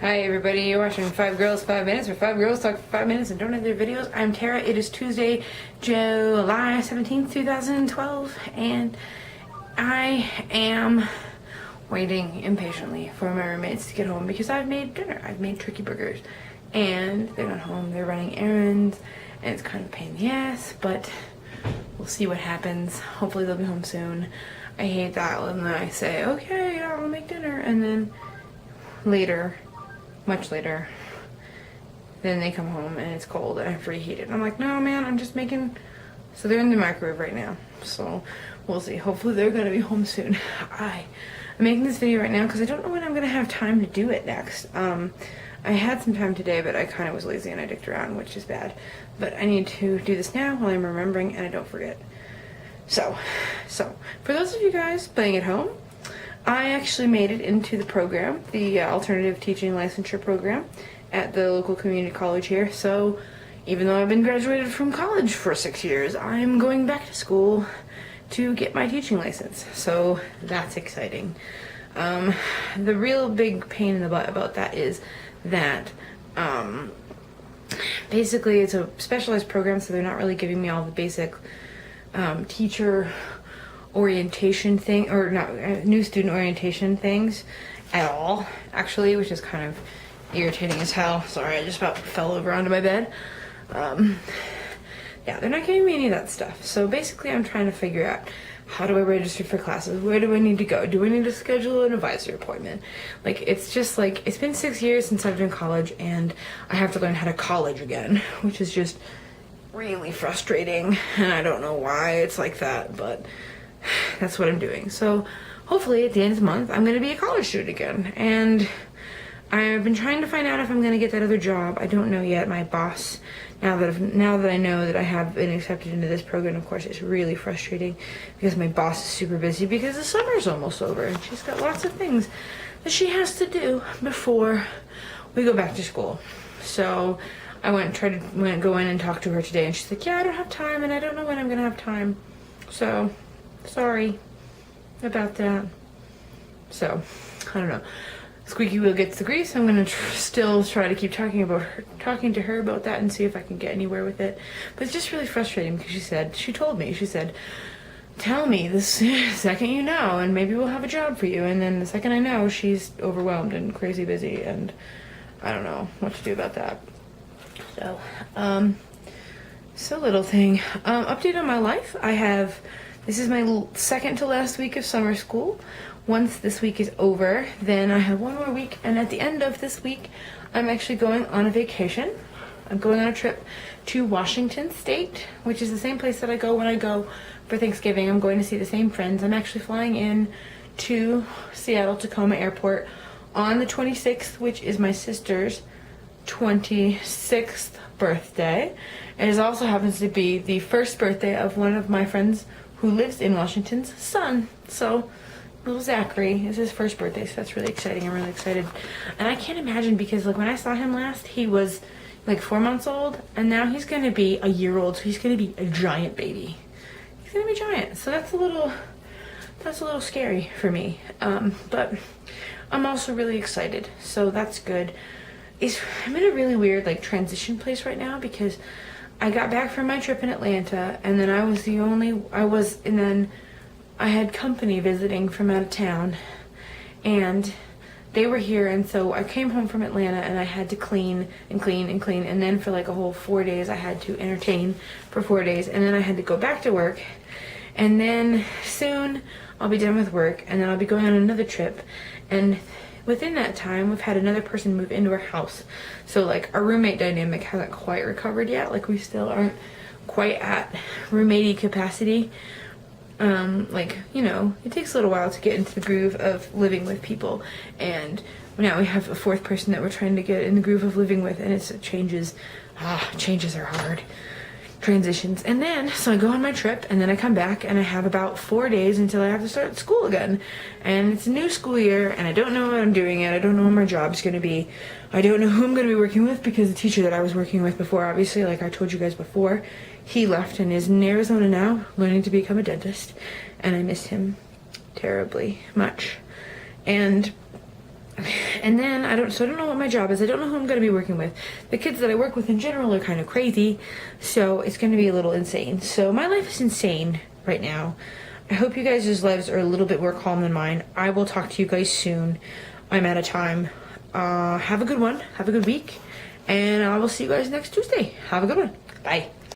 Hi everybody, you're watching 5 Girls 5 Minutes, where 5 girls talk for 5 minutes and don't have their videos. I'm Tara. It is Tuesday, July 17th, 2012, and I am waiting impatiently for my roommates to get home because I've made dinner. I've made turkey burgers, and they're not home. They're running errands, and it's kind of a pain in the ass, but we'll see what happens. Hopefully they'll be home soon. I hate that when I say, okay, I'll make dinner, and then later, much later, then they come home and it's cold and I have to reheat it. And I'm like, no man, I'm just making, so they're in the microwave right now. So we'll see. Hopefully they're gonna be home soon. I'm making this video right now because I don't know when I'm gonna have time to do it next. I had some time today, but I kind of was lazy and I dicked around, which is bad. But I need to do this now while I'm remembering and I don't forget. So for those of you guys playing at home, I actually made it into the program, the Alternative Teaching Licensure Program at the local community college here. So even though I've been graduated from college for 6 years, I'm going back to school to get my teaching license. So that's exciting. The real big pain in the butt about that is that basically it's a specialized program, so they're not really giving me all the basic teacher orientation thing, or not, new student orientation things at all, actually, which is kind of irritating as hell. Sorry, I just about fell over onto my bed. Yeah, they're not giving me any of that stuff. So basically I'm trying to figure out, how do I register for classes? Where do I need to go? Do I need to schedule an advisor appointment? Like, it's just like, it's been 6 years since I've been college and I have to learn how to college again, which is just really frustrating, and I don't know why it's like that, but that's what I'm doing. So hopefully at the end of the month I'm going to be a college student again, and I've been trying to find out if I'm going to get that other job. I don't know yet. My boss, now that I know that I have been accepted into this program, of course it's really frustrating because my boss is super busy because the summer's almost over and she's got lots of things that she has to do before we go back to school. So I went to go in and talk to her today, and she's like, yeah, I don't have time and I don't know when I'm going to have time. So sorry about that. So, I don't know. Squeaky wheel gets the grease. I'm gonna still try to keep talking to her about that and see if I can get anywhere with it. But it's just really frustrating because she told me, tell me the second you know, and maybe we'll have a job for you. And then the second I know, she's overwhelmed and crazy busy, and I don't know what to do about that. So, little thing. Update on my life. This is my second to last week of summer school. Once this week is over, then I have one more week, and at the end of this week, I'm actually going on a vacation. I'm going on a trip to Washington State, which is the same place that I go when I go for Thanksgiving. I'm going to see the same friends. I'm actually flying in to Seattle Tacoma Airport on the 26th, which is my sister's 26th birthday. It also happens to be the first birthday of one of my friends who lives in Washington's son. So little Zachary is his first birthday, so that's really exciting. I'm really excited. And I can't imagine, because like when I saw him last, he was like 4 months old, and now he's gonna be a year old, so he's gonna be a giant baby. He's gonna be giant. So that's a little scary for me. But I'm also really excited, so that's good. I'm in a really weird like transition place right now because I got back from my trip in Atlanta, and then and then I had company visiting from out of town, and they were here, and so I came home from Atlanta and I had to clean, and then for like a whole 4 days I had to entertain for 4 days, and then I had to go back to work, and then soon I'll be done with work, and then I'll be going on another trip, and within that time, we've had another person move into our house. So like our roommate dynamic hasn't quite recovered yet. Like we still aren't quite at roommatey capacity. Like, you know, it takes a little while to get into the groove of living with people. And now we have a fourth person that we're trying to get in the groove of living with, and it changes. Changes are hard. Transitions. And then, so I go on my trip, and then I come back, and I have about 4 days until I have to start school again. And it's a new school year, and I don't know what I'm doing yet. I don't know what my job's going to be. I don't know who I'm going to be working with, because the teacher that I was working with before, obviously, like I told you guys before, he left and is in Arizona now, learning to become a dentist. And I miss him terribly much. And And then I don't know what my job is. I don't know who I'm going to be working with. The kids that I work with in general are kind of crazy, so it's going to be a little insane. So my life is insane right now. I hope you guys' lives are a little bit more calm than mine. I will talk to you guys soon. I'm out of time. Have a good one. Have a good week. And I will see you guys next Tuesday. Have a good one. Bye.